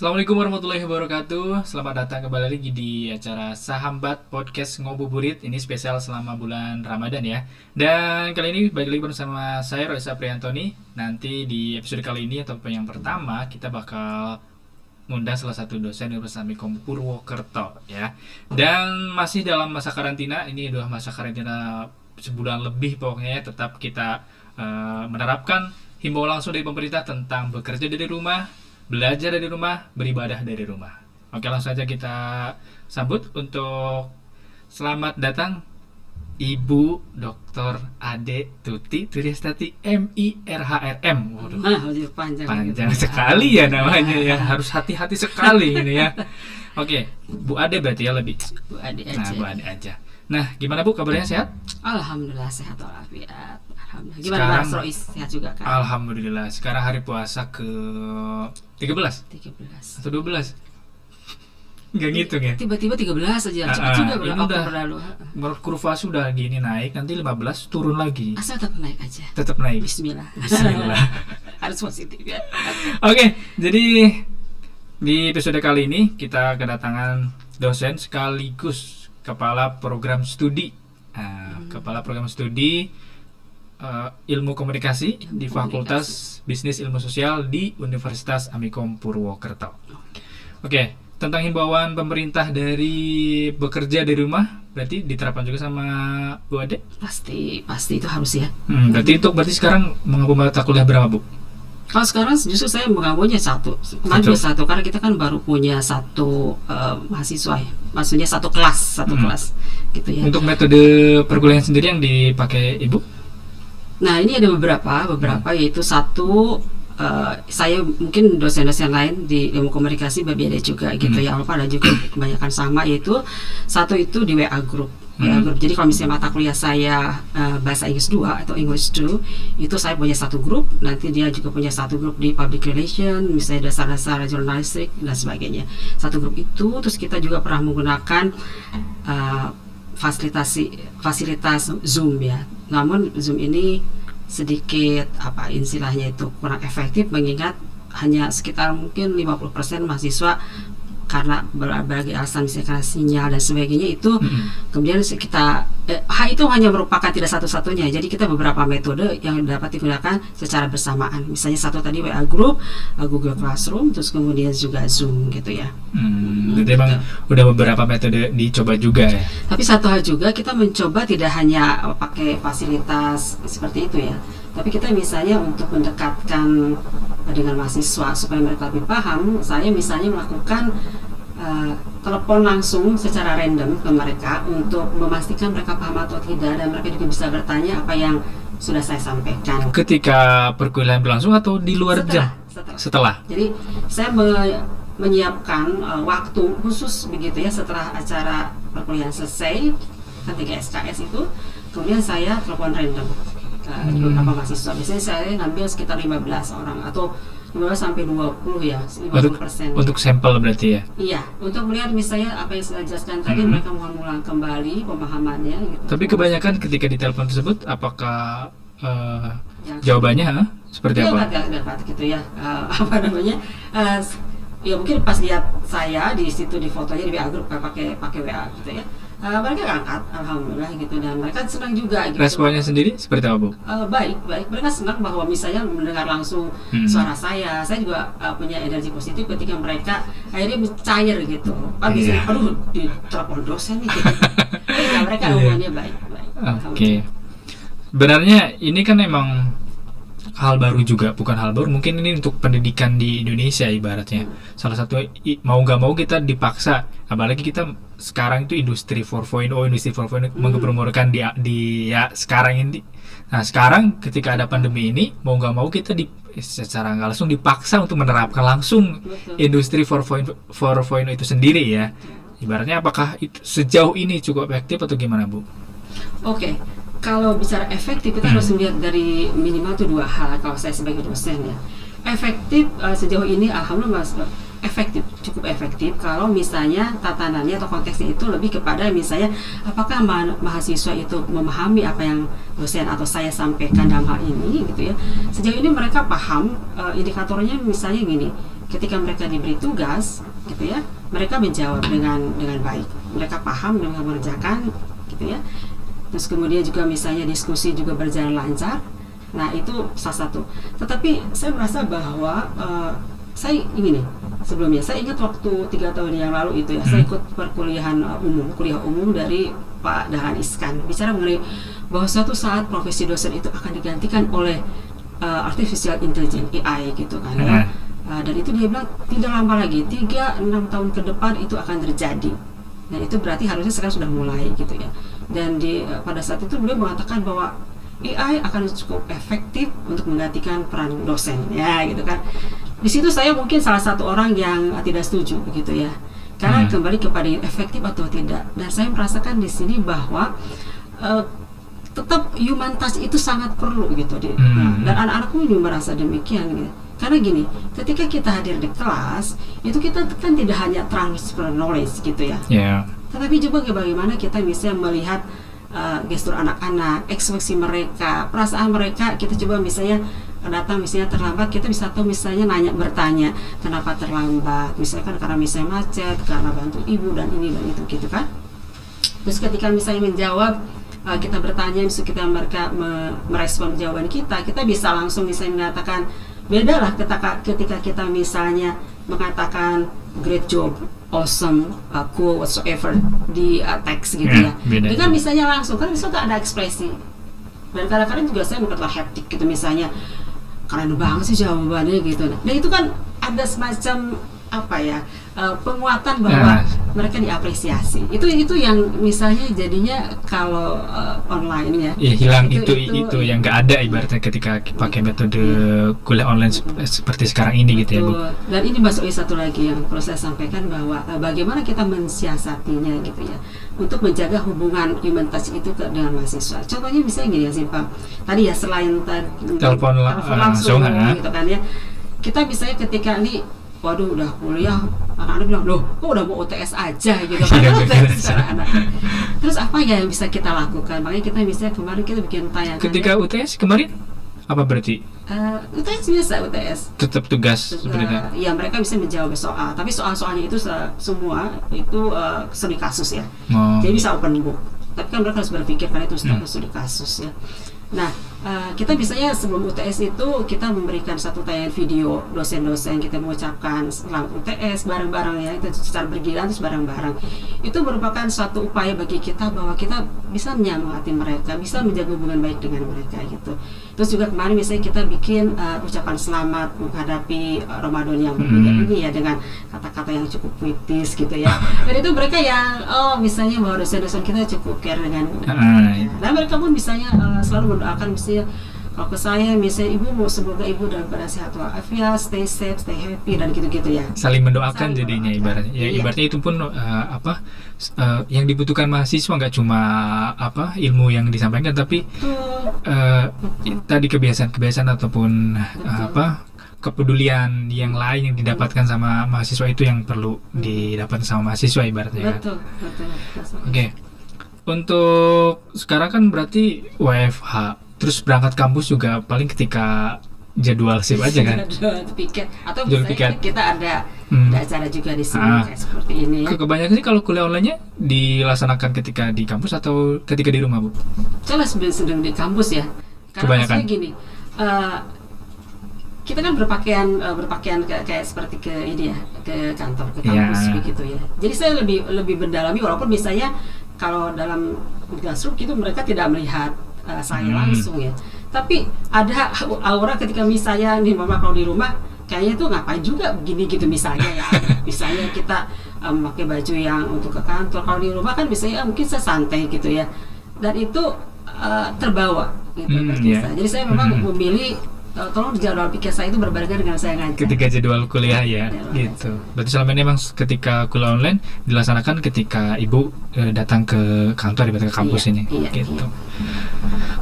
Assalamualaikum warahmatullahi wabarakatuh. Selamat datang kembali lagi di acara Sahambat Podcast Ngobuburit. Ini spesial selama bulan Ramadan ya. Dan kali ini balik lagi bersama saya Roisa Priantoni. Nanti di episode kali ini atau yang pertama kita bakal ngundang salah satu dosen Universitas Amikom Purwokerto ya. Dan masih dalam masa karantina. Ini udah masa karantina sebulan lebih pokoknya. Tetap kita menerapkan himbauan langsung dari pemerintah tentang bekerja dari rumah, belajar dari rumah, beribadah dari rumah. Oke, langsung saja kita sambut untuk selamat datang Ibu Dr. Ade Tuti Triastati MIRHRM. Waduh, panjang sekali ya namanya ya. Harus hati-hati sekali ini ya. Oke, Bu Ade berarti ya lebih. Bu Ade aja. Nah, Bu Ade aja. Nah, gimana Bu kabarnya, sehat? Alhamdulillah sehat walafiat. Alhamdulillah. Gimana Mas Rois, sehat juga kan? Alhamdulillah. Sekarang hari puasa ke 13 atau 12? Nggak ngitung ya? Tiba-tiba 13 aja. Cepat juga waktu berlalu. Menurut kurva sudah gini naik, nanti 15 turun lagi. Asal tetap naik aja. Tetap naik. Bismillah. Harus positif ya. Oke, jadi di episode kali ini kita kedatangan dosen sekaligus kepala program studi. Kepala program studi ilmu komunikasi di Fakultas Bisnis Ilmu Sosial di Universitas Amikom Purwokerto. Oke, tentang himbauan pemerintah dari bekerja dari rumah, berarti diterapkan juga sama Bu Ade? Pasti itu harus ya. Berarti sekarang mengampu mata kuliah berapa, Bu? Kalau sekarang justru saya mengampunya satu karena kita kan baru punya satu mahasiswa ya. Maksudnya satu kelas gitu ya. Untuk metode perkuliahan sendiri yang dipakai Ibu? Nah, ini ada beberapa yaitu satu saya mungkin dosen-dosen lain di ilmu komunikasi babi ada juga gitu ya. Ada juga kebanyakan sama, yaitu satu itu di WA group. Jadi kalau misalnya mata kuliah saya bahasa Inggris 2 atau English 2, itu saya punya satu grup, nanti dia juga punya satu grup di public relation, misalnya dasar-dasar jurnalistik dan sebagainya. Satu grup itu, terus kita juga pernah menggunakan fasilitas Zoom ya. Namun Zoom ini sedikit istilahnya itu kurang efektif, mengingat hanya sekitar mungkin 50% mahasiswa karena berbagai alasan, misalnya karena sinyal dan sebagainya itu kemudian kita itu hanya merupakan tidak satu-satunya. Jadi kita beberapa metode yang dapat digunakan secara bersamaan. Misalnya satu tadi WA Group, Google Classroom, terus kemudian juga Zoom gitu ya. Jadi memang udah beberapa metode dicoba juga ya. Tapi satu hal juga, kita mencoba tidak hanya pakai fasilitas seperti itu ya, tapi kita misalnya untuk mendekatkan dengan mahasiswa supaya mereka lebih paham, saya misalnya melakukan telepon langsung secara random ke mereka untuk memastikan mereka paham atau tidak, dan mereka juga bisa bertanya apa yang sudah saya sampaikan. Ketika perkuliahan berlangsung atau di luar jam? Setelah. Jadi saya menyiapkan waktu khusus begitu ya, setelah acara perkuliahan selesai ketika SKS itu, kemudian saya telepon random beberapa mahasiswa. Biasanya saya ngambil sekitar 15 orang atau 15 sampai 20 ya, 50%. Untuk sampel berarti ya? Iya, untuk melihat misalnya apa yang saya jelaskan tadi, mereka mohon ulang kembali pemahamannya gitu. Tapi kebanyakan ketika di telepon tersebut, apakah jawabannya seperti apa? Dapat gitu ya, ya mungkin pas lihat saya di situ di fotonya di WA grup pakai WA gitu ya, mereka angkat, alhamdulillah gitu, dan mereka senang juga gitu. Responnya sendiri seperti apa, Bu? Baik, mereka senang bahwa misalnya mendengar langsung suara saya juga punya energi positif ketika mereka akhirnya cair gitu. Bisa, aduh, di telepon dosen nih gitu. Mereka hubungannya baik. Oke. Benarnya ini kan emang hal baru juga, bukan hal baru, mungkin ini untuk pendidikan di Indonesia ibaratnya. Salah satu mau nggak mau kita dipaksa, apalagi kita sekarang itu industri 4.0 menggemburkan di ya sekarang ini. Nah sekarang ketika ada pandemi ini, mau nggak mau kita secara nggak langsung dipaksa untuk menerapkan langsung industri 4.0 itu sendiri ya. Ibaratnya apakah itu sejauh ini cukup efektif atau gimana, Bu? Oke. Kalau bicara efektif, kita harus melihat dari minimal itu dua hal kalau saya sebagai dosen ya. Efektif sejauh ini alhamdulillah cukup efektif kalau misalnya tatanannya atau konteksnya itu lebih kepada misalnya apakah mahasiswa itu memahami apa yang dosen atau saya sampaikan dalam hal ini gitu ya. Sejauh ini mereka paham, indikatornya misalnya gini, ketika mereka diberi tugas gitu ya, mereka menjawab dengan baik, mereka paham dan mengerjakan gitu ya. Terus kemudian juga misalnya diskusi juga berjalan lancar. Nah itu salah satu. Tetapi saya merasa bahwa saya ini nih, sebelumnya saya ingat waktu 3 tahun yang lalu itu ya, saya ikut perkuliahan kuliah umum dari Pak Dahlan Iskan, bicara mengenai bahwa suatu saat profesi dosen itu akan digantikan oleh artificial intelligence AI gitu kan ya. Dan itu dia bilang tidak lama lagi, 3-6 tahun ke depan itu akan terjadi. Dan itu berarti harusnya sekarang sudah mulai gitu ya. Dan pada saat itu beliau mengatakan bahwa AI akan cukup efektif untuk menggantikan peran dosen ya gitu kan. Di situ saya mungkin salah satu orang yang tidak setuju begitu ya, karena kembali kepada efektif atau tidak. Dan saya merasakan di sini bahwa tetap human touch itu sangat perlu gitu. Dan anak-anak pun juga merasa demikian gitu. Karena gini, ketika kita hadir di kelas itu kita kan tidak hanya transfer knowledge gitu ya, tetapi juga bagaimana kita bisa melihat gestur anak-anak, ekspresi mereka, perasaan mereka. Kita coba misalnya datang misalnya terlambat, kita bisa tahu misalnya bertanya kenapa terlambat, misalkan karena misalnya macet, karena bantu ibu dan ini dan itu gitu kan. Terus ketika misalnya menjawab, kita bertanya, misalnya mereka merespon jawaban kita bisa langsung misalnya mengatakan beda lah ketika kita misalnya mengatakan great job, awesome, cool, whatsoever di teks gitu ya. Dengan misalnya langsung kan bisa ada ekspresi. Dan kadang-kadang juga saya mengatakan haptik gitu misalnya, keren banget sih jawabannya gitu. Nah itu kan ada semacam apa ya, penguatan bahwa mereka diapresiasi. Itu yang misalnya jadinya kalau online ya hilang itu yang nggak ada ibaratnya ketika pakai metode kuliah online seperti sekarang ini gitu ya Bu. Dan ini masuk satu lagi yang perlu saya sampaikan, bahwa bagaimana kita mensiasatinya gitu ya, untuk menjaga hubungan human touch itu dengan mahasiswa. Contohnya misalnya gini ya, simpel tadi ya, selain telepon langsung gitu kan ya, kita misalnya ketika ini waduh udah kuliah, anak-anak bilang loh kok udah mau UTS aja gitu kan. Anak. Terus apa ya yang bisa kita lakukan? Makanya kita misalnya kemarin kita bikin tayangan ketika UTS kemarin apa berarti? UTS biasa, UTS tetap tugas sebenarnya. Ya mereka bisa menjawab soal, tapi soal-soalnya itu semua itu studi kasus ya. Jadi bisa open book. Tapi kan mereka harus berpikir karena itu studi kasus ya. Nah, kita biasanya sebelum UTS itu kita memberikan satu tayangan video dosen-dosen, kita mengucapkan selamat UTS bareng-bareng ya, itu secara bergiliran terus bareng-bareng. Itu merupakan suatu upaya bagi kita bahwa kita bisa menyemangati mereka, bisa menjaga hubungan baik dengan mereka gitu. Terus juga kemarin misalnya kita bikin ucapan selamat menghadapi Ramadan yang berbeda ini ya, dengan kata-kata yang cukup puitis gitu ya. Dan itu mereka yang misalnya bahwa dosen-dosen kita cukup care dengan dan mereka pun misalnya selalu mendoakan misalnya, kalau ke saya misalnya ibu mau semoga ibu dalam keadaan sehat walafiat, stay safe, stay happy dan gitu-gitu ya. Saling mendoakan jadinya ibaratnya. Ya ibaratnya itu pun yang dibutuhkan mahasiswa nggak cuma ilmu yang disampaikan, tapi tadi kebiasaan ataupun kepedulian yang lain yang didapatkan sama mahasiswa itu yang perlu didapatkan sama mahasiswa ibaratnya. Betul. Oke. Untuk sekarang kan berarti WFH, terus berangkat kampus juga paling ketika jadwal shift aja kan? Jadwal piket atau jadwal misalnya piket. kita ada acara juga di sini kayak seperti ini ya. Kebanyakan sih kalau kuliah online-nya dilaksanakan ketika di kampus atau ketika di rumah Bu? Saya sedang di kampus ya. Karena maksudnya gini, kita kan berpakaian kayak seperti ke ini ya, ke kantor, ke kampus begitu ya. Jadi saya lebih mendalami, walaupun misalnya kalau dalam classroom itu mereka tidak melihat saya langsung ya. Tapi ada aura ketika misalnya nih mama kalau di rumah kayaknya tuh ngapain juga begini gitu misalnya ya. Misalnya kita memakai baju yang untuk ke kantor, kalau di rumah kan misalnya mungkin saya santai gitu ya. Dan itu terbawa gitu. Jadi saya memang memilih tolong jadwal pikir saya itu berbarengan dengan saya ngajar. Ketika jadwal kuliah ya, gitu. Berarti selama ini memang ketika kuliah online dilaksanakan ketika ibu datang ke kantor, ke kampus ini, gitu.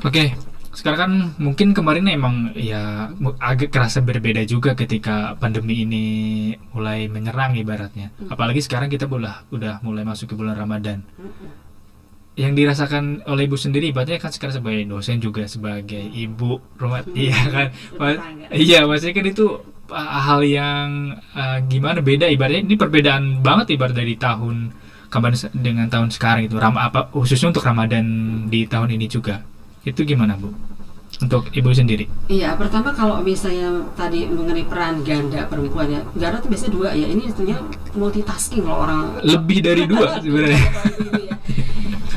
Oke, sekarang kan mungkin kemarin emang ya agak kerasa berbeda juga ketika pandemi ini mulai menyerang ibaratnya. Apalagi sekarang kita udah mulai masuk ke bulan Ramadan. Yang dirasakan oleh ibu sendiri, ibaratnya kan sekarang sebagai dosen juga sebagai ibu rumah, iya kan, iya maksudnya kan itu hal yang gimana beda ibaratnya ini perbedaan banget ibarat dari tahun kemarin dengan tahun sekarang itu apa khususnya untuk Ramadan di tahun ini juga itu gimana Bu untuk Ibu sendiri? Iya, pertama kalau misalnya tadi mengenai peran ganda perempuan ya, ganda tuh biasanya dua ya. Ini tentunya multitasking kalau orang Lebih dari dua sebenarnya.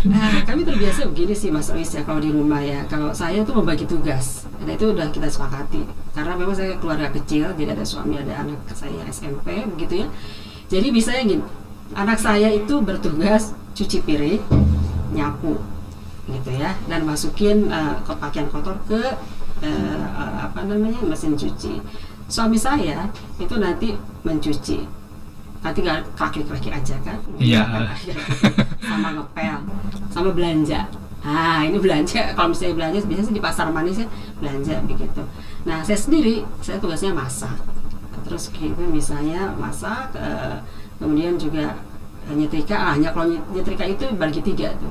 Nah, kami terbiasa begini sih Mas Ois ya kalau di rumah ya. Kalau saya tuh membagi tugas, dan itu udah kita sepakati. Karena memang saya keluarga kecil, jadi ada suami, ada anak saya SMP, begitu ya. Jadi misalnya gini, anak saya itu bertugas cuci piring, nyapu, gitu ya, dan masukin pakaian kotor ke mesin cuci. Suami saya itu nanti mencuci, nanti kaki aja kan, Iya. sama ngepel, sama belanja. Nah ini belanja, kalau misalnya belanja biasanya di pasar manis ya belanja begitu. Nah saya sendiri, saya tugasnya masak, terus gitu misalnya masak, kemudian juga nyetrika. Hanya kalau nyetrika itu bagi 3 tuh.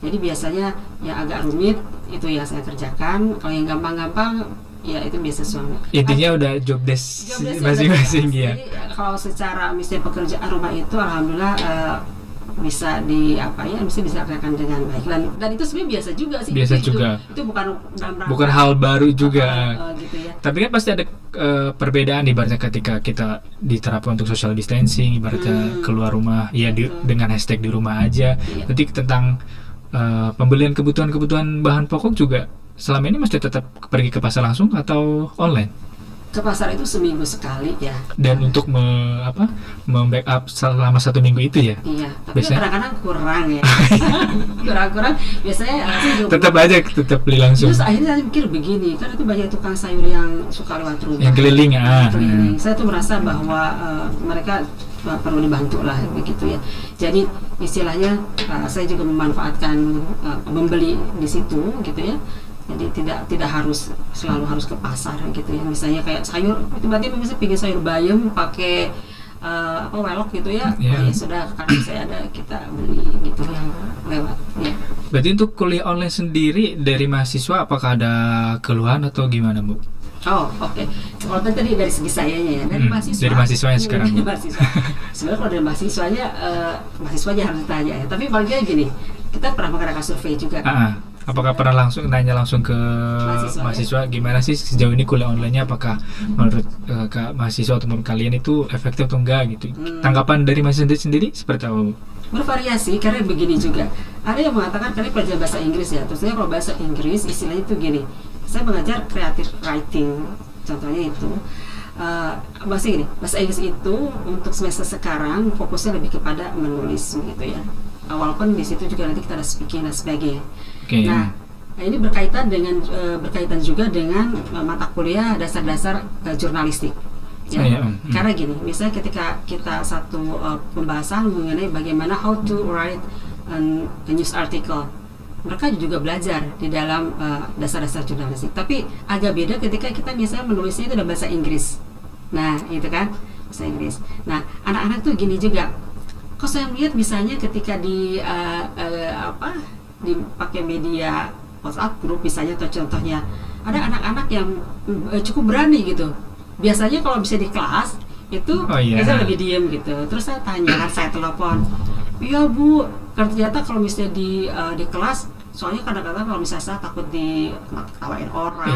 Jadi biasanya yang agak rumit itu yang saya kerjakan, kalau yang gampang-gampang ya itu biasa suami. Intinya udah job desk masing-masing ya. Jadi kalau secara misalnya pekerjaan rumah itu alhamdulillah bisa bisa dilakukan dengan baik, dan itu sebenarnya biasa juga sih. Biasa juga. Itu bukan hal baru juga. Gitu ya. Tapi kan pasti ada perbedaan ibaratnya ketika kita diterapkan untuk social distancing, ibaratnya keluar rumah ya dengan hashtag di rumah aja. Iya. Nanti tentang pembelian kebutuhan bahan pokok juga selama ini mesti tetap pergi ke pasar langsung atau online? Ke pasar itu seminggu sekali ya. Dan untuk membackup selama 1 minggu itu ya? Iya, tapi biasanya kadang-kadang kurang ya. kurang biasanya tetap beli langsung. Terus akhirnya saya mikir begini, kan itu banyak tukang sayur yang suka lewat rumah, yang keliling Saya tuh merasa bahwa mereka perlu dibantu lah begitu ya. Jadi istilahnya saya juga memanfaatkan membeli di situ gitu ya. Jadi tidak selalu harus ke pasar gitu ya. Misalnya kayak sayur, tiba-tiba bisa pilih sayur bayam pakai welok gitu ya. Yeah. Ya sudah, karena saya ada, kita beli gitu yang lewat ya. Berarti untuk kuliah online sendiri dari mahasiswa apakah ada keluhan atau gimana Bu? Oh oke. Kalau tadi dari segi sayanya ya, dari mahasiswa. Dari mahasiswanya sekarang. Mahasiswa. Sebenarnya kalau dari mahasiswanya harus ditanya ya. Tapi paling tidak gini, kita pernah mengadakan survei juga. Apakah pernah nanya langsung ke mahasiswa gimana sih sejauh ini kuliah online-nya, apakah menurut mahasiswa atau menurut kalian itu efektif atau enggak gitu? Tanggapan dari mahasiswa sendiri seperti apa? Bervariasi, karena begini juga. Ada yang mengatakan karena pelajaran bahasa Inggris ya. Terusnya kalau bahasa Inggris istilahnya itu gini. Saya mengajar creative writing, contohnya itu. Bahasa Inggris itu untuk semester sekarang fokusnya lebih kepada menulis gitu ya. Walaupun di situ juga nanti kita ada speaking dan sebagainya. Okay. Nah, ini berkaitan juga dengan mata kuliah dasar-dasar jurnalistik. Ya. Karena gini, misalnya ketika kita satu pembahasan mengenai bagaimana how to write a news article, mereka juga belajar di dalam dasar-dasar jurnalistik. Tapi agak beda ketika kita misalnya menulisnya itu dalam bahasa Inggris. Nah, itu kan bahasa Inggris. Nah, anak-anak tuh gini juga. Kok saya melihat misalnya ketika dipakai media WhatsApp grup misalnya, atau contohnya ada anak-anak yang cukup berani gitu. Biasanya kalau bisa di kelas itu bisa lebih diem gitu. Terus saya tanya, saya telepon, iya Bu, ternyata kalau misalnya di kelas, soalnya kadang-kadang kalau misalnya saya takut diketawain orang,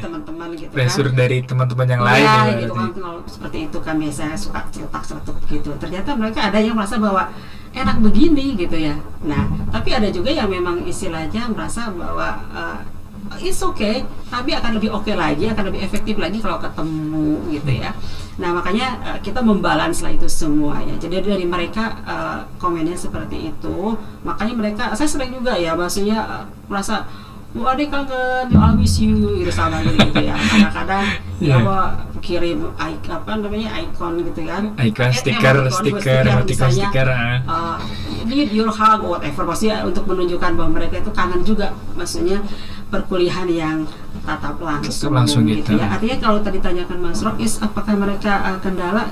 teman-teman gitu kan. Pressure dari teman-teman yang lain ya gitu kan, kalau seperti itu kan biasanya suka cetak-cetuk gitu. Ternyata mereka ada yang merasa bahwa enak begini gitu ya. Nah, tapi ada juga yang memang istilahnya merasa bahwa it's okay, tapi akan lebih oke lagi, akan lebih efektif lagi kalau ketemu gitu ya. Nah, makanya kita membalance lah itu semua ya. Jadi dari mereka komennya seperti itu, makanya mereka, saya sering juga ya maksudnya merasa wah adik kangen, I miss you gitu sama gitu ya. Kadang-kadang kirim icon gitu kan, icon stiker need your hug or whatever, maksudnya untuk menunjukkan bahwa mereka itu kangen juga, maksudnya perkuliahan yang tatap langsung gitu ya. Artinya kalau tadi tanyakan Mas Rois apakah mereka kendala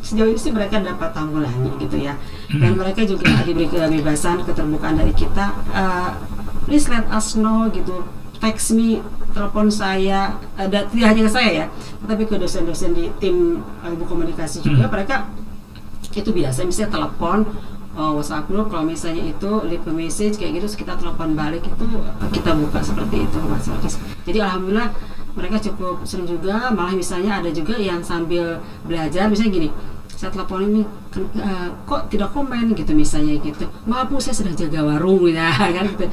sejauh ini sih mereka dapat tanggulangi gitu ya, dan mereka juga diberi kebebasan, keterbukaan dari kita, please let us know gitu, text me, telepon saya, tidak hanya ke saya ya, tapi ke dosen-dosen di tim ilmu komunikasi juga, mereka itu biasa misalnya telepon, WhatsApp group, kalau misalnya itu leave a message kayak gitu, kita telepon balik itu kita buka seperti itu Mas Otis. Jadi alhamdulillah mereka cukup seru juga, malah misalnya ada juga yang sambil belajar, misalnya gini, saya telepon ini kok tidak komen gitu misalnya gitu, maaf Bu saya sedang jaga warung ya kan gitu,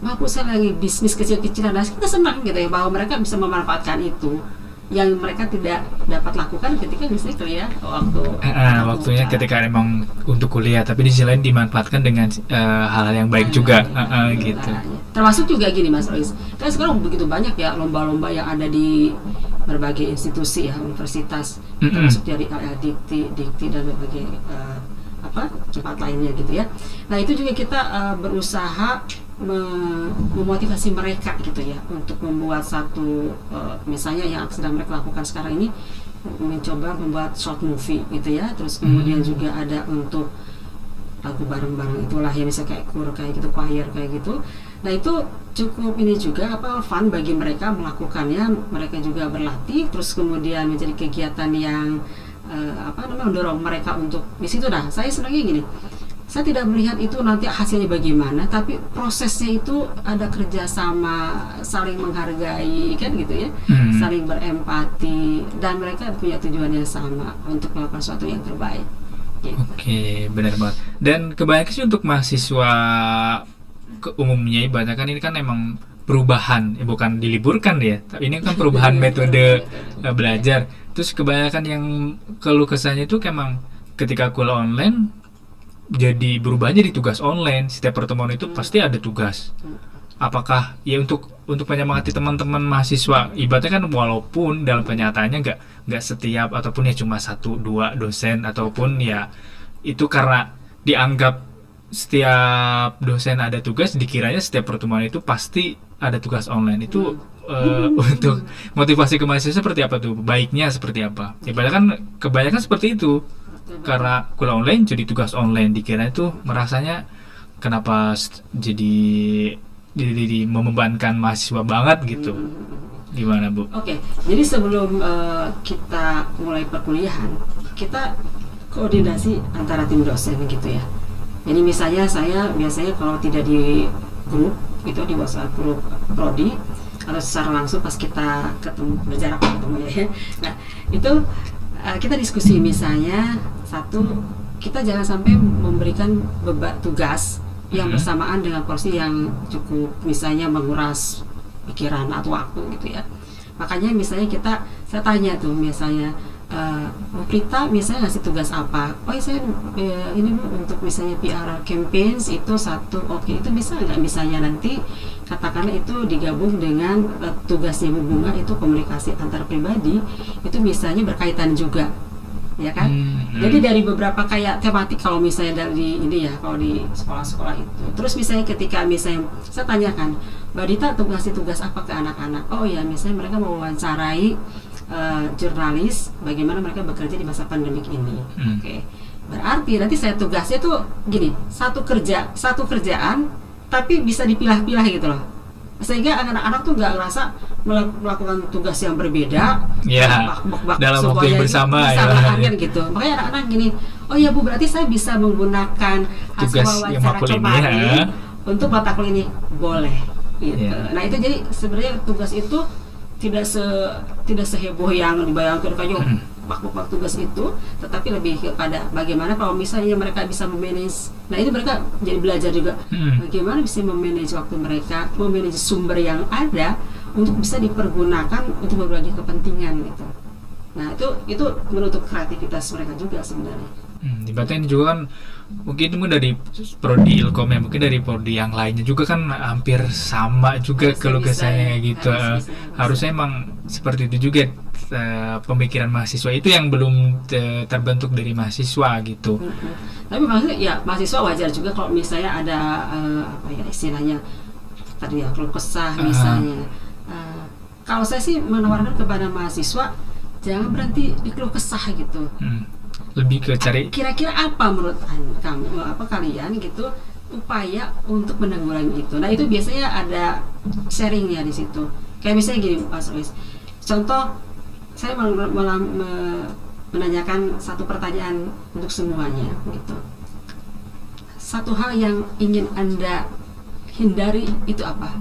maaf Bu saya lagi bisnis kecil-kecilan. Nah kita senang gitu ya bahwa mereka bisa memanfaatkan itu yang mereka tidak dapat lakukan ketika misalnya kuliah waktunya ketika emang untuk kuliah, tapi di sisi lain dimanfaatkan dengan hal-hal yang baik juga gitu. Termasuk juga gini Mas Rois, kan sekarang begitu banyak ya lomba-lomba yang ada di berbagai institusi ya, universitas, termasuk dari Dikti dan berbagai tempat lainnya gitu ya. Nah itu juga kita berusaha memotivasi mereka gitu ya untuk membuat satu misalnya yang sedang mereka lakukan sekarang ini, mencoba membuat short movie gitu ya, terus kemudian juga ada untuk lagu bareng-bareng itulah ya, misalnya kayak kur kayak gitu, choir kayak gitu. Nah itu cukup ini juga fun bagi mereka melakukannya, mereka juga berlatih, terus kemudian menjadi kegiatan yang mendorong mereka untuk di situ. Nah saya senangnya gini, saya tidak melihat itu nanti hasilnya bagaimana, tapi prosesnya itu ada kerjasama, saling menghargai kan gitu ya, saling berempati, dan mereka punya tujuan yang sama untuk melakukan sesuatu yang terbaik gitu. Oke, benar banget. Dan kebanyakan sih untuk mahasiswa umumnya ibaratnya kan ini kan emang perubahan, bukan diliburkan ya, tapi ini kan perubahan metode belajar. Terus kebanyakan yang keluh kesahnya itu emang ketika kuliah online jadi berubahnya di tugas online. Setiap pertemuan itu pasti ada tugas. Apakah ya untuk menyemangati teman-teman mahasiswa, ibaratnya kan walaupun dalam kenyataannya nggak setiap ataupun ya cuma 1-2 dosen, ataupun ya itu karena dianggap setiap dosen ada tugas, dikiranya setiap pertemuan itu pasti ada tugas online. Itu untuk motivasi ke mahasiswa seperti apa tuh? Baiknya seperti apa? Ya kebanyakan seperti itu. Karena kuliah online jadi tugas online, dikira itu merasanya kenapa jadi membebankan mahasiswa banget gitu. Gimana Bu? Oke, jadi sebelum kita mulai perkuliahan, kita koordinasi antara tim dosen gitu ya. Jadi misalnya saya biasanya kalau tidak di grup itu di WhatsApp grup prodi, atau secara langsung pas kita berjarak ketemu ya. Nah itu kita diskusi misalnya kita jangan sampai memberikan beban tugas yang bersamaan dengan porsi yang cukup misalnya menguras pikiran atau waktu gitu ya. Makanya misalnya saya tanya tuh misalnya Prita misalnya ngasih tugas apa? Oh ya saya ini untuk misalnya PR campaigns itu satu, oke itu bisa nggak misalnya nanti katakanlah itu digabung dengan tugasnya Bu Bunga itu komunikasi antar pribadi, itu misalnya berkaitan juga ya kan. Jadi dari beberapa kayak tematik kalau misalnya dari ini ya, kalau di sekolah-sekolah itu, terus misalnya ketika misalnya saya tanyakan Mbak Dita ngasih tugas apa ke anak-anak, oh ya misalnya mereka mau wawancarai jurnalis bagaimana mereka bekerja di masa pandemik ini. Oke. Berarti nanti saya tugasnya tuh gini, satu kerjaan tapi bisa dipilah-pilah gitu loh, sehingga anak-anak tuh nggak ngerasa melakukan tugas yang berbeda dalam waktu yang bersama ya gitu. Makanya anak-anak gini, oh ya Bu berarti saya bisa menggunakan hasil wawancara kemarin untuk mata kuliah ini, boleh gitu. Nah itu jadi sebenarnya tugas itu tidak seheboh yang dibayangkan kayak bak tugas itu, tetapi lebih kepada bagaimana kalau misalnya mereka bisa memanage. Nah itu mereka jadi belajar juga bagaimana bisa memanage waktu mereka, memanage sumber yang ada untuk bisa dipergunakan untuk berbagai kepentingan gitu. Nah itu menutup kreativitas mereka juga sebenarnya. Ibaratnya ini juga kan mungkin dari prodi Ilkom ya, mungkin dari prodi yang lainnya juga kan hampir sama juga keluh kesahnya kayak gitu. Harusnya emang seperti itu juga pemikiran mahasiswa itu yang belum terbentuk dari mahasiswa gitu. Tapi maksudnya ya mahasiswa wajar juga kalau misalnya ada istilahnya tadi ya keluh kesah misalnya. Kalau saya sih menawarkan kepada mahasiswa jangan berhenti di keluh kesah gitu. Lebih ke cari kira-kira apa menurut kamu kalian gitu upaya untuk menanggulangi itu. Nah itu biasanya ada sharingnya di situ. Kayak misalnya gini Mas Luis, contoh saya menanyakan satu pertanyaan untuk semuanya gitu. Satu hal yang ingin Anda hindari itu apa?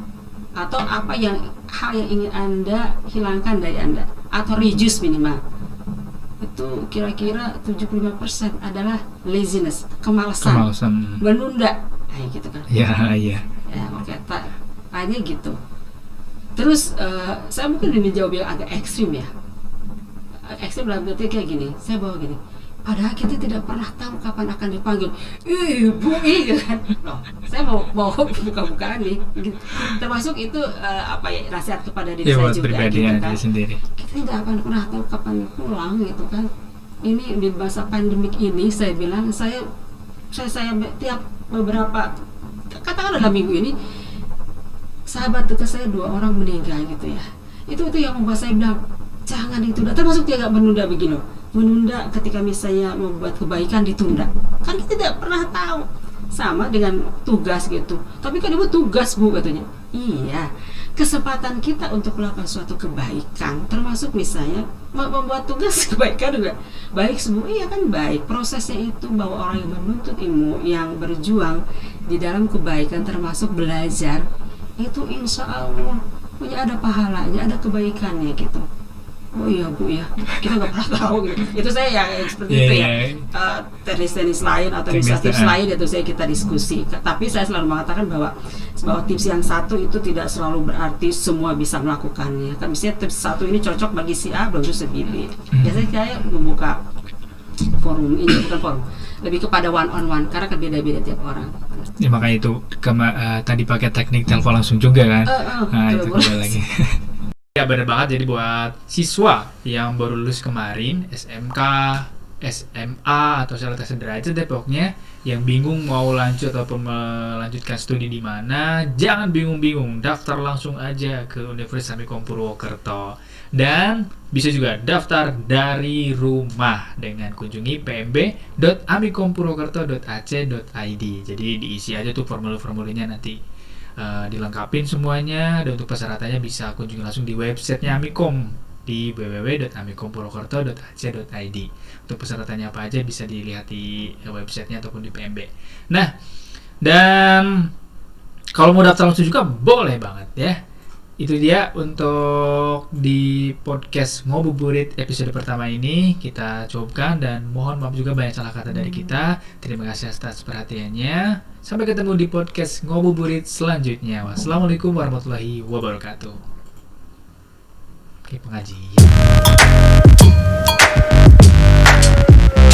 Atau apa hal yang ingin Anda hilangkan dari Anda atau reduce minimal? Itu kira-kira 75% adalah laziness, kemalasan. Menunda. Kayak gitu kan. Iya. Ya, oke. Hanya gitu. Terus saya mungkin ini jawab yang agak ekstrim ya. Ekstrim dalam arti kayak gini. Saya bawa gini. Padahal kita tidak pernah tahu kapan akan dipanggil. Bu, gitu kan. Loh, saya mau buka-bukaan nih. Gitu. Termasuk itu nasihat kepada diri saya juga gitu kan. Sendiri. Kita tidak akan pernah tahu kapan pulang gitu kan. Ini di masa pandemik ini saya bilang saya tiap beberapa katakanlah dalam minggu ini sahabat dekat saya 2 orang meninggal gitu ya. Itu yang membuat saya bilang jangan ditunda. Termasuk dia nggak menunda begini. Menunda ketika misalnya membuat kebaikan ditunda. Kan kita tidak pernah tahu. Sama dengan tugas gitu. Tapi kan ibu tugas bu katanya. Iya. Kesempatan kita untuk melakukan suatu kebaikan, termasuk misalnya membuat tugas kebaikan juga baik semua. Iya kan baik. Prosesnya itu bahwa orang yang menuntut ilmu, yang berjuang di dalam kebaikan, termasuk belajar, itu insya Allah punya ada pahalanya, ada kebaikannya gitu. Oh iya bu ya, kita nggak pernah tahu gitu. Itu saya yang seperti itu ya. Tenis lain atau bisa tips lain itu kita diskusi. Tapi saya selalu mengatakan bahwa tips yang satu itu tidak selalu berarti semua bisa melakukannya. Kan misalnya tips satu ini cocok bagi si A, belum tentu si B. Biasanya saya membuka forum ini, bukan forum, lebih kepada one on one karena kan beda-beda tiap orang. Ya makanya itu tadi pakai teknik telepon langsung juga kan. Nah itu kembali lagi. Ya benar banget, jadi buat siswa yang baru lulus kemarin, SMK, SMA, atau salah sederajat deh pokoknya, yang bingung mau lanjut ataupun melanjutkan studi di mana, jangan bingung-bingung, daftar langsung aja ke Universitas Amikom Purwokerto. Dan bisa juga daftar dari rumah dengan kunjungi pmb.amikompurwokerto.ac.id. Jadi diisi aja tuh formulir-formulirnya nanti. Dilengkapin semuanya, dan untuk persyaratannya bisa kunjungi langsung di websitenya Amikom di www.amikompurwokerto.ac.id. Untuk persyaratannya apa aja bisa dilihat di websitenya ataupun di PMB. Nah, dan kalau mau daftar langsung juga boleh banget ya. Itu dia untuk di podcast Ngobuburit episode pertama ini kita cukupkan, dan mohon maaf juga banyak salah kata dari kita. Terima kasih atas perhatiannya. Sampai ketemu di podcast Ngobuburit selanjutnya. Wassalamualaikum warahmatullahi wabarakatuh. Oke, pengajian.